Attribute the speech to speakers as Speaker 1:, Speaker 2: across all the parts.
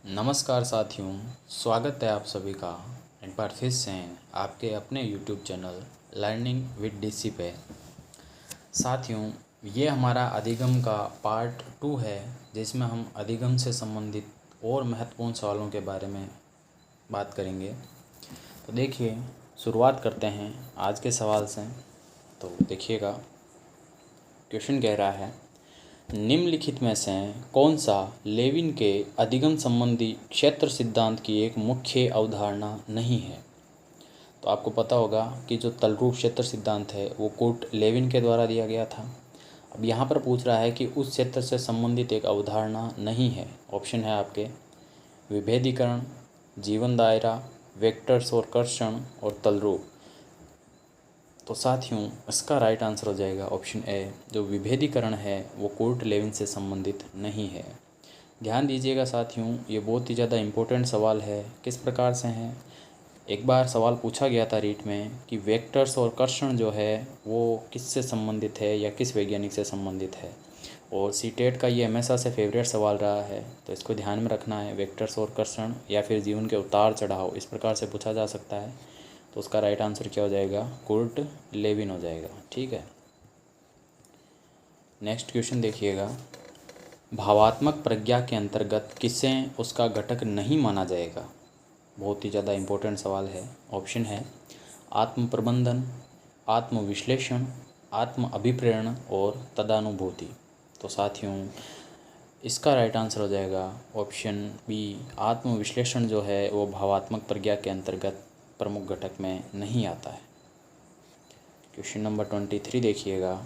Speaker 1: नमस्कार साथियों, स्वागत है आप सभी का एक बार फिर से आपके अपने YouTube channel learning with DC पे। साथियों, ये हमारा अधिगम का पार्ट 2 है, जिसमें हम अधिगम से संबंधित और महत्वपूर्ण सवालों के बारे में बात करेंगे। तो देखिए, शुरुआत करते हैं आज के सवाल से। तो देखिएगा, क्वेश्चन कह रहा है, निम्नलिखित में से कौन सा लेविन के अधिगम संबंधी क्षेत्र सिद्धांत की एक मुख्य अवधारणा नहीं है। तो आपको पता होगा कि जो तलरूप क्षेत्र सिद्धांत है वो कुर्ट लेविन के द्वारा दिया गया था। अब यहाँ पर पूछ रहा है कि उस क्षेत्र से संबंधित एक अवधारणा नहीं है। ऑप्शन है आपके विभेदीकरण, जीवन दायरा, वेक्टर्स और कर्षण और तलरूप। तो साथियों, इसका राइट आंसर हो जाएगा ऑप्शन ए, जो विभेदीकरण है वो कुर्ट लेविन से संबंधित नहीं है। ध्यान दीजिएगा साथियों, ये बहुत ही ज़्यादा इम्पोर्टेंट सवाल है। किस प्रकार से है, एक बार सवाल पूछा गया था रीट में कि वेक्टर्स और कर्षण जो है वो किससे संबंधित है या किस वैज्ञानिक से संबंधित है, और सीटेट का ये हमेशा से फेवरेट सवाल रहा है। तो इसको ध्यान में रखना है, वेक्टर्स और कर्षण या फिर जीवन के उतार चढ़ाव, इस प्रकार से पूछा जा सकता है। तो उसका राइट आंसर क्या हो जाएगा, कुर्ट लेविन हो जाएगा। ठीक है, नेक्स्ट क्वेश्चन देखिएगा, भावात्मक प्रज्ञा के अंतर्गत किसे उसका घटक नहीं माना जाएगा। बहुत ही ज़्यादा इम्पोर्टेंट सवाल है। ऑप्शन है आत्म प्रबंधन, आत्म विश्लेषण, आत्म अभिप्रेरण और तदानुभूति। तो साथियों, इसका राइट आंसर हो जाएगा ऑप्शन बी, आत्म विश्लेषण जो है वो भावात्मक प्रज्ञा के अंतर्गत प्रमुख घटक में नहीं आता है। क्वेश्चन नंबर 23 देखिएगा,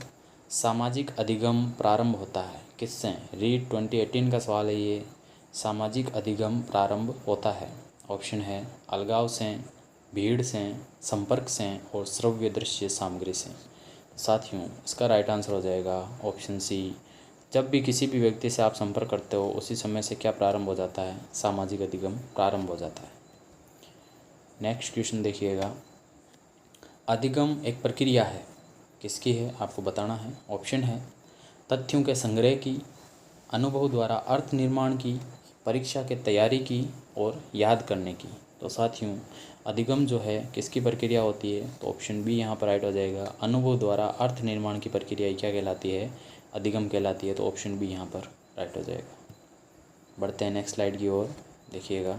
Speaker 1: सामाजिक अधिगम प्रारंभ होता है किससे। रीड 2018 का सवाल है ये। सामाजिक अधिगम प्रारंभ होता है, ऑप्शन है अलगाव से, भीड़ से, संपर्क से और श्रव्य दृश्य सामग्री से। साथियों, इसका राइट आंसर हो जाएगा ऑप्शन सी, जब भी किसी भी व्यक्ति से आप संपर्क करते हो उसी समय से क्या प्रारंभ हो जाता है, सामाजिक अधिगम प्रारंभ हो जाता है। नेक्स्ट क्वेश्चन देखिएगा, अधिगम एक प्रक्रिया है, किसकी है आपको बताना है। ऑप्शन है तथ्यों के संग्रह की, अनुभव द्वारा अर्थ निर्माण की, परीक्षा के तैयारी की और याद करने की। तो साथियों, अधिगम जो है किसकी प्रक्रिया होती है, तो ऑप्शन बी यहाँ पर राइट हो जाएगा, अनुभव द्वारा अर्थ निर्माण की प्रक्रिया क्या कहलाती है, अधिगम कहलाती है। तो ऑप्शन बी यहाँ पर राइट हो जाएगा। बढ़ते हैं नेक्स्ट स्लाइड की ओर। देखिएगा,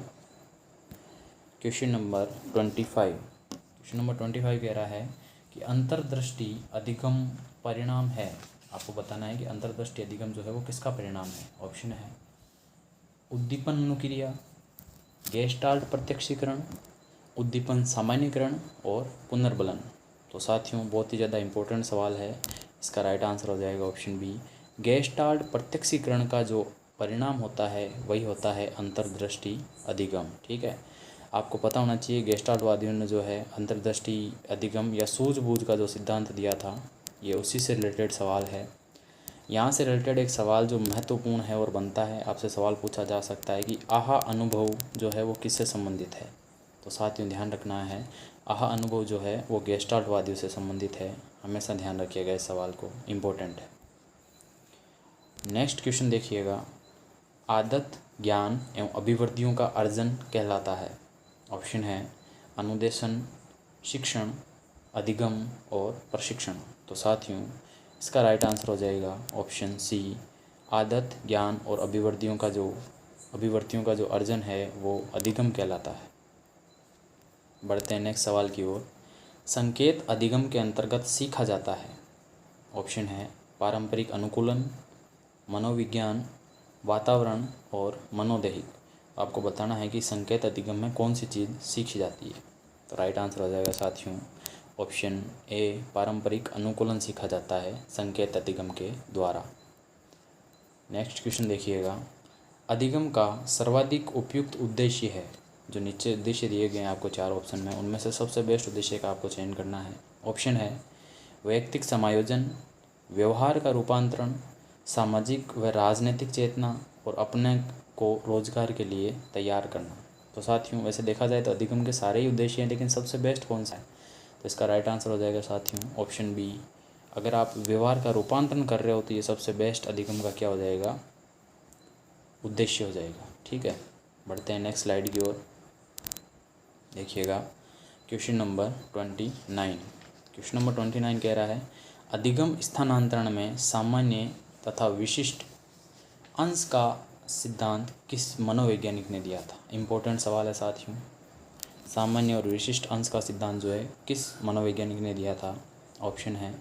Speaker 1: क्वेश्चन नंबर 25। क्वेश्चन नंबर 25 कह रहा है कि अंतर्दृष्टि अधिगम परिणाम है। आपको बताना है कि अंतर्दृष्टि अधिगम जो है वो किसका परिणाम है। ऑप्शन है उद्दीपन अनुक्रिया, गेस्टाल्ट प्रत्यक्षीकरण, उद्दीपन सामान्यीकरण और पुनर्बलन। तो साथियों, बहुत ही ज़्यादा इम्पोर्टेंट सवाल है। इसका राइट आंसर हो जाएगा ऑप्शन बी, गेस्टाल्ट प्रत्यक्षीकरण का जो परिणाम होता है वही होता है अंतर्दृष्टि अधिगम। ठीक है, आपको पता होना चाहिए गेस्टाल्टवादियों ने जो है अंतर्दृष्टि अधिगम या सूझबूझ का जो सिद्धांत दिया था, ये उसी से रिलेटेड सवाल है। यहाँ से रिलेटेड एक सवाल जो महत्वपूर्ण है और बनता है, आपसे सवाल पूछा जा सकता है कि आहा अनुभव जो है वो किससे संबंधित है। तो साथियों, ध्यान रखना है, आहा अनुभव जो है वो गेस्टाल्टवादियों से संबंधित है। हमेशा ध्यान रखिएगा इस सवाल को, इम्पोर्टेंट है। नेक्स्ट क्वेश्चन देखिएगा, आदत ज्ञान एवं अभिवृद्धियों का अर्जन कहलाता है। ऑप्शन है अनुदेशन, शिक्षण, अधिगम और प्रशिक्षण। तो साथियों, इसका राइट आंसर हो जाएगा ऑप्शन सी, आदत ज्ञान और अभिवृद्धियों का जो अर्जन है वो अधिगम कहलाता है। बढ़ते हैं नेक्स्ट सवाल की ओर। संकेत अधिगम के अंतर्गत सीखा जाता है। ऑप्शन है पारंपरिक अनुकूलन, मनोविज्ञान, वातावरण और मनोदैहिक। आपको बताना है कि संकेत अधिगम में कौन सी चीज़ सीखी जाती है। तो राइट आंसर हो जाएगा साथियों ऑप्शन ए, पारंपरिक अनुकूलन सीखा जाता है संकेत अधिगम के द्वारा। नेक्स्ट क्वेश्चन देखिएगा, अधिगम का सर्वाधिक उपयुक्त उद्देश्य है। जो नीचे उद्देश्य दिए गए हैं आपको 4 ऑप्शन में, उनमें से सबसे बेस्ट उद्देश्य का आपको चयन करना है। ऑप्शन है वैयक्तिक समायोजन, व्यवहार का रूपांतरण, सामाजिक व राजनीतिक चेतना और अपने को रोजगार के लिए तैयार करना। तो साथियों, वैसे देखा जाए तो अधिगम के सारे ही उद्देश्य हैं, लेकिन सबसे बेस्ट कौन सा है, तो इसका राइट आंसर हो जाएगा साथियों ऑप्शन बी। अगर आप व्यवहार का रूपांतरण कर रहे हो तो ये सबसे बेस्ट अधिगम का क्या हो जाएगा, उद्देश्य हो जाएगा। ठीक है, बढ़ते हैं नेक्स्ट स्लाइड की ओर। देखिएगा क्वेश्चन नंबर 29। क्वेश्चन नंबर 29 कह रहा है अधिगम स्थानांतरण में सामान्य तथा विशिष्ट अंश का सिद्धांत किस मनोवैज्ञानिक ने दिया था। इम्पोर्टेंट सवाल है साथियों। सामान्य और विशिष्ट अंश का सिद्धांत जो है किस मनोवैज्ञानिक ने दिया था। ऑप्शन है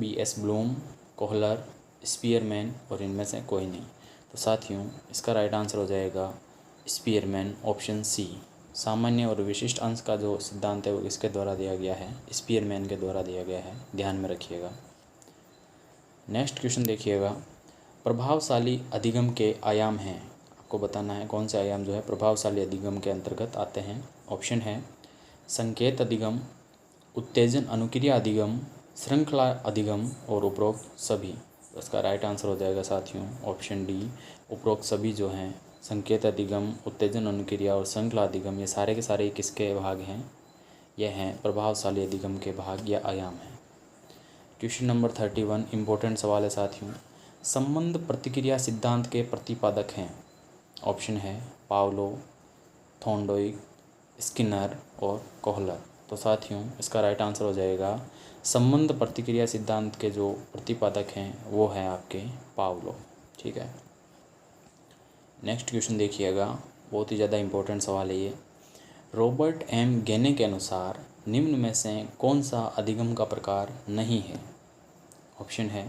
Speaker 1: B.S. ब्लूम, कोहलर, स्पीयरमैन और इनमें से कोई नहीं। तो साथियों इसका राइट आंसर हो जाएगा स्पीयरमैन, ऑप्शन सी। सामान्य और विशिष्ट अंश का जो सिद्धांत है वो इसके द्वारा दिया गया है, स्पीयरमैन के द्वारा दिया गया है, ध्यान में रखिएगा। नेक्स्ट क्वेश्चन देखिएगा प्रभावशाली अधिगम के आयाम हैं। आपको बताना है कौन से आयाम जो है प्रभावशाली अधिगम के अंतर्गत आते हैं। ऑप्शन है संकेत अधिगम, उत्तेजन अनुक्रिया अधिगम, श्रृंखला अधिगम और उपरोक्त सभी। तो इसका राइट आंसर हो जाएगा साथियों ऑप्शन डी, उपरोक्त सभी जो हैं संकेत अधिगम, उत्तेजन अनुक्रिया और श्रृंखला अधिगम, ये सारे के सारे किसके भाग हैं, यह हैं प्रभावशाली अधिगम के भाग या आयाम हैं। क्वेश्चन नंबर 31 इम्पोर्टेंट सवाल है साथियों। संबंध प्रतिक्रिया सिद्धांत के प्रतिपादक हैं। ऑप्शन है पावलो, थॉर्नडाइक, स्किनर और कोहलर। तो साथियों इसका राइट आंसर हो जाएगा संबंध प्रतिक्रिया सिद्धांत के जो प्रतिपादक हैं वो है आपके पावलो। ठीक है। नेक्स्ट क्वेश्चन देखिएगा, बहुत ही ज़्यादा इम्पोर्टेंट सवाल है ये। रॉबर्ट एम गेने के अनुसार निम्न में से कौन सा अधिगम का प्रकार नहीं है। ऑप्शन है,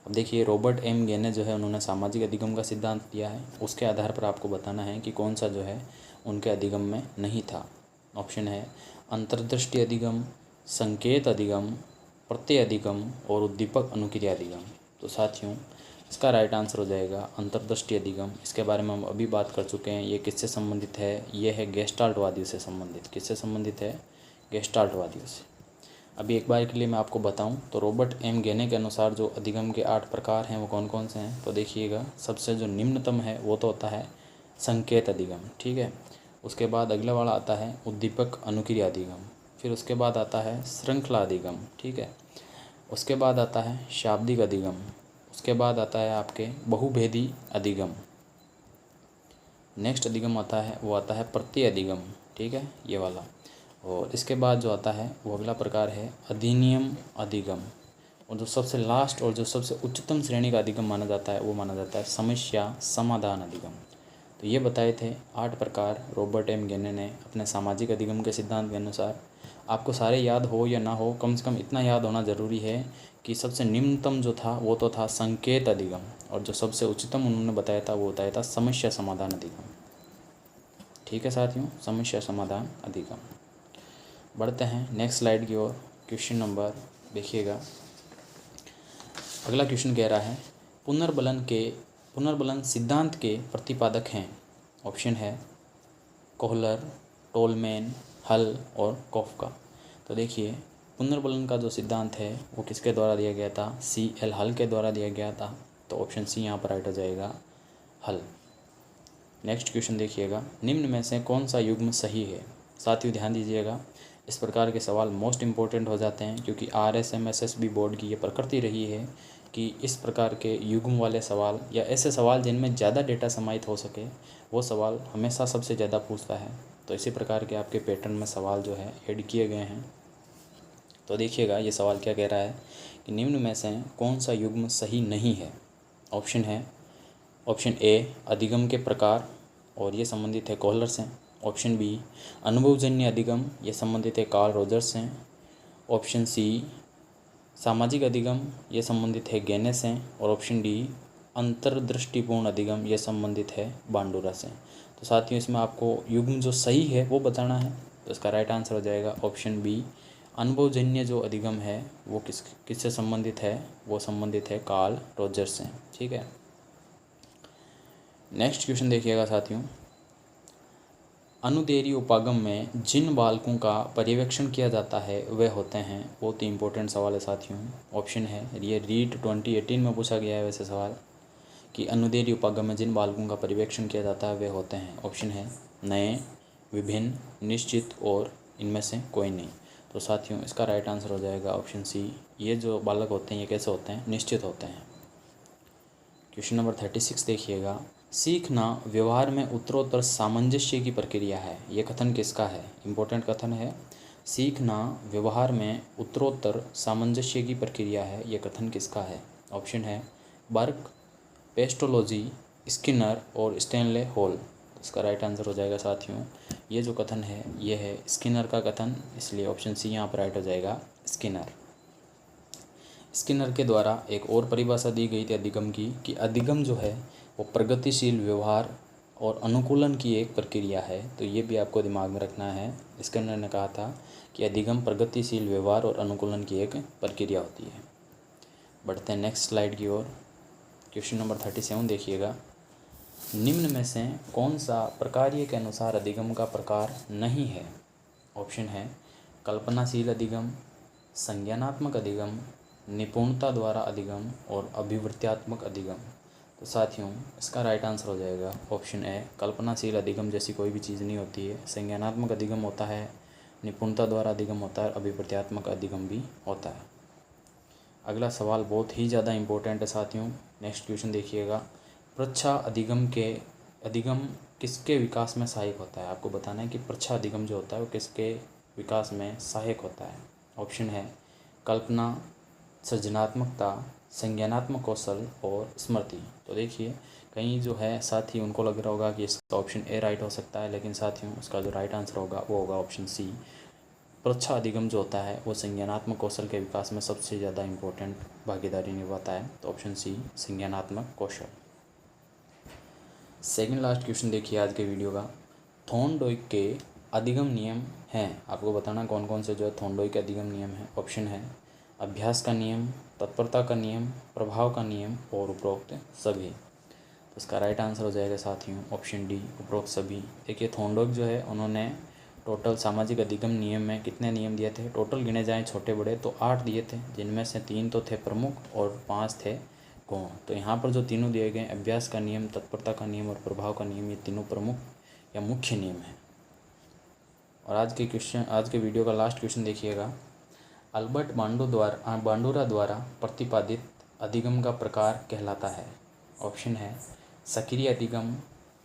Speaker 1: अब देखिए रॉबर्ट एम गेने जो है उन्होंने सामाजिक अधिगम का सिद्धांत दिया है, उसके आधार पर आपको बताना है कि कौन सा जो है उनके अधिगम में नहीं था। ऑप्शन है अंतर्दृष्टि अधिगम, संकेत अधिगम, प्रत्यय अधिगम और उद्दीपक अनुक्रिया अधिगम। तो साथियों इसका राइट आंसर हो जाएगा अंतर्दृष्टि अधिगम। इसके बारे में हम अभी बात कर चुके हैं। ये किससे संबंधित है, ये है गेस्टाल्टवादियों से संबंधित। किससे संबंधित है, गेस्टाल्टवादियों से। अभी एक बार के लिए मैं आपको बताऊं तो रॉबर्ट एम गेने के अनुसार जो अधिगम के 8 प्रकार हैं वो कौन कौन से हैं। तो देखिएगा सबसे जो निम्नतम है वो तो होता है संकेत अधिगम। ठीक है। उसके बाद अगला वाला आता है उद्दीपक अनुक्रिया अधिगम, फिर उसके बाद आता है श्रृंखला अधिगम। ठीक है। उसके बाद आता है शाब्दिक अधिगम, उसके बाद आता है आपके बहुभेदी अधिगम। नेक्स्ट अधिगम आता है वो आता है प्रत्यय अधिगम। ठीक है, ये वाला। और इसके बाद जो आता है वो अगला प्रकार है अधिनियम अधिगम। और जो सबसे लास्ट और जो सबसे उच्चतम श्रेणी का अधिगम माना जाता है वो माना जाता है समस्या समाधान अधिगम। तो ये बताए थे 8 प्रकार रॉबर्ट एम गेने ने अपने सामाजिक अधिगम के सिद्धांत के अनुसार। आपको सारे याद हो या ना हो, कम से कम इतना याद होना ज़रूरी है कि सबसे निम्नतम जो था वो तो था संकेत अधिगम, और जो सबसे उच्चतम उन्होंने बताया था वो बताया था समस्या समाधान अधिगम। ठीक है साथियों, समस्या समाधान अधिगम। बढ़ते हैं नेक्स्ट स्लाइड की ओर। क्वेश्चन नंबर देखिएगा, अगला क्वेश्चन कह रहा है पुनर्बलन सिद्धांत के प्रतिपादक हैं। ऑप्शन है कोहलर, टोलमैन, हल और कॉफका। तो देखिए पुनर्बलन का जो सिद्धांत है वो किसके द्वारा दिया गया था, C.L. हल के द्वारा दिया गया था। तो ऑप्शन सी यहाँ पर राइट हो जाएगा, हल। नेक्स्ट क्वेश्चन देखिएगा, निम्न में से कौन सा युग्म सही है। साथियों ध्यान दीजिएगा, इस प्रकार के सवाल मोस्ट इम्पोर्टेंट हो जाते हैं क्योंकि RSMSSB बोर्ड की ये प्रकृति रही है कि इस प्रकार के युग्म वाले सवाल या ऐसे सवाल जिनमें ज़्यादा डेटा समाहित हो सके वो सवाल हमेशा सबसे ज़्यादा पूछता है। तो इसी प्रकार के आपके पैटर्न में सवाल जो है ऐड किए गए हैं। तो देखिएगा ये सवाल क्या कह रहा है कि निम्न में से कौन सा युग्म सही नहीं है। ऑप्शन है ऑप्शन ए अधिगम के प्रकार, और ये संबंधित है कोहलर से। ऑप्शन बी अनुभवजन्य अधिगम, ये संबंधित है कार्ल रोजर्स से। ऑप्शन सी सामाजिक अधिगम, ये संबंधित है गेने से। और ऑप्शन डी अंतर्दृष्टिपूर्ण अधिगम, ये संबंधित है बांडुरा से। तो साथियों इसमें आपको युग्म जो सही है वो बताना है। तो इसका राइट आंसर हो जाएगा ऑप्शन बी अनुभवजन्य जो अधिगम है वो किससे संबंधित है, वो संबंधित है कार्ल रोजर्स से। ठीक है। नेक्स्ट क्वेश्चन देखिएगा साथियों, अनुदेरी उपागम में जिन बालकों का पर्यवेक्षण किया जाता है वे होते हैं। बहुत ही इंपॉर्टेंट सवाल है साथियों। ऑप्शन है, ये रीट 2018 में पूछा गया है वैसे सवाल, कि अनुदेरी उपागम में जिन बालकों का पर्यवेक्षण किया जाता है वे होते हैं। ऑप्शन है नए, विभिन्न, निश्चित और इनमें से कोई नहीं। तो साथियों इसका राइट आंसर हो जाएगा ऑप्शन सी, ये जो बालक होते हैं ये कैसे होते हैं, निश्चित होते हैं। क्वेश्चन नंबर 36 देखिएगा, सीखना व्यवहार में उत्तरोत्तर सामंजस्य की प्रक्रिया है, ये कथन किसका है? इम्पोर्टेंट कथन है। सीखना व्यवहार में उत्तरोत्तर सामंजस्य की प्रक्रिया है, ये कथन किसका है? ऑप्शन है बर्क, पेस्टोलॉजी, स्किनर और स्टेनले हॉल। इसका राइट आंसर हो जाएगा साथियों, ये जो कथन है ये है स्किनर का कथन, इसलिए ऑप्शन सी यहाँ पर राइट हो जाएगा, स्किनर। स्किनर के द्वारा एक और परिभाषा दी गई थी अधिगम की, कि अधिगम जो है वो प्रगतिशील व्यवहार और अनुकूलन की एक प्रक्रिया है। तो ये भी आपको दिमाग में रखना है। स्किनर ने कहा था कि अधिगम प्रगतिशील व्यवहार और अनुकूलन की एक प्रक्रिया होती है। बढ़ते हैं नेक्स्ट स्लाइड की ओर। क्वेश्चन नंबर 37 देखिएगा। निम्न में से कौन सा प्रकार्य के अनुसार अधिगम का प्रकार नहीं है? ऑप्शन है कल्पनाशील अधिगम, संज्ञानात्मक अधिगम, निपुणता द्वारा अधिगम और अभिवृत्त्यात्मक अधिगम। तो साथियों इसका राइट आंसर हो जाएगा ऑप्शन ए, कल्पनाशील अधिगम जैसी कोई भी चीज़ नहीं होती है। संज्ञानात्मक अधिगम होता है, निपुणता द्वारा अधिगम होता है, अभिवृत्त्यात्मक अधिगम भी होता है। अगला सवाल बहुत ही ज़्यादा इम्पोर्टेंट है साथियों। नेक्स्ट क्वेश्चन देखिएगा। प्रच्छा अधिगम किसके विकास में सहायक होता है? आपको बताना है कि प्रच्छा अधिगम जो होता है वो किसके विकास में सहायक होता है। ऑप्शन है कल्पना, सृजनात्मकता, संज्ञानात्मक कौशल और स्मृति। तो देखिए कहीं जो है साथी उनको लग रहा होगा कि इसका ऑप्शन ए राइट हो सकता है, लेकिन साथियों उसका जो राइट आंसर होगा वो होगा ऑप्शन सी। प्रच्छा अधिगम जो होता है वो संज्ञानात्मक कौशल के विकास में सबसे ज़्यादा इम्पोर्टेंट भागीदारी निभाता है। तो ऑप्शन सी संज्ञानात्मक कौशल। सेकंड लास्ट क्वेश्चन देखिए आज के वीडियो का। थॉर्नडाइक के अधिगम नियम हैं, आपको बताना कौन कौन से जो है थॉर्नडाइक के अधिगम नियम हैं। ऑप्शन है अभ्यास का नियम, तत्परता का नियम, प्रभाव का नियम और उपरोक्त सभी। तो इसका राइट आंसर हो जाएगा साथियों ऑप्शन डी, उपरोक्त सभी। देखिए थॉर्नडाइक जो है उन्होंने टोटल सामाजिक अधिगम नियम में कितने नियम दिए थे? टोटल गिने जाएँ छोटे बड़े तो 8 दिए थे, जिनमें से 3 तो थे प्रमुख और 5 थे गौण। तो यहाँ पर जो तीनों दिए गए अभ्यास का नियम, तत्परता का नियम और प्रभाव का नियम, ये तीनों प्रमुख या मुख्य नियम हैं। और आज के वीडियो का लास्ट क्वेश्चन देखिएगा। अल्बर्ट बांडुरा द्वारा प्रतिपादित अधिगम का प्रकार कहलाता है। ऑप्शन है सक्रिय अधिगम,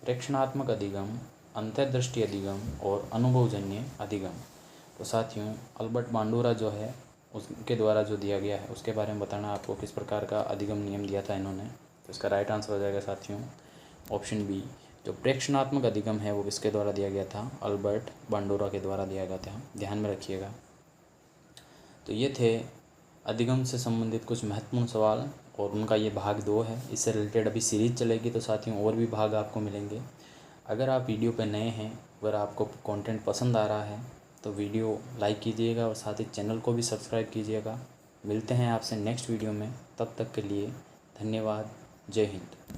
Speaker 1: प्रेक्षणात्मक अधिगम, अंतर्दृष्टि अधिगम और अनुभवजन्य अधिगम। तो साथियों अल्बर्ट बांडुरा जो है उसके द्वारा जो दिया गया है उसके बारे में बताना आपको, किस प्रकार का अधिगम नियम दिया था इन्होंने। तो इसका राइट आंसर हो जाएगा साथियों ऑप्शन बी, जो प्रेक्षणात्मक अधिगम है वो किसके द्वारा दिया गया था? अल्बर्ट बांडुरा के द्वारा दिया गया था, ध्यान में रखिएगा। तो ये थे अधिगम से संबंधित कुछ महत्वपूर्ण सवाल और उनका ये भाग 2 है। इससे रिलेटेड अभी सीरीज चलेगी, तो साथियों और भी भाग आपको मिलेंगे। अगर आप वीडियो पे नए हैं, अगर आपको कंटेंट पसंद आ रहा है तो वीडियो लाइक कीजिएगा और साथ ही चैनल को भी सब्सक्राइब कीजिएगा। मिलते हैं आपसे नेक्स्ट वीडियो में, तब तक के लिए धन्यवाद। जय हिंद।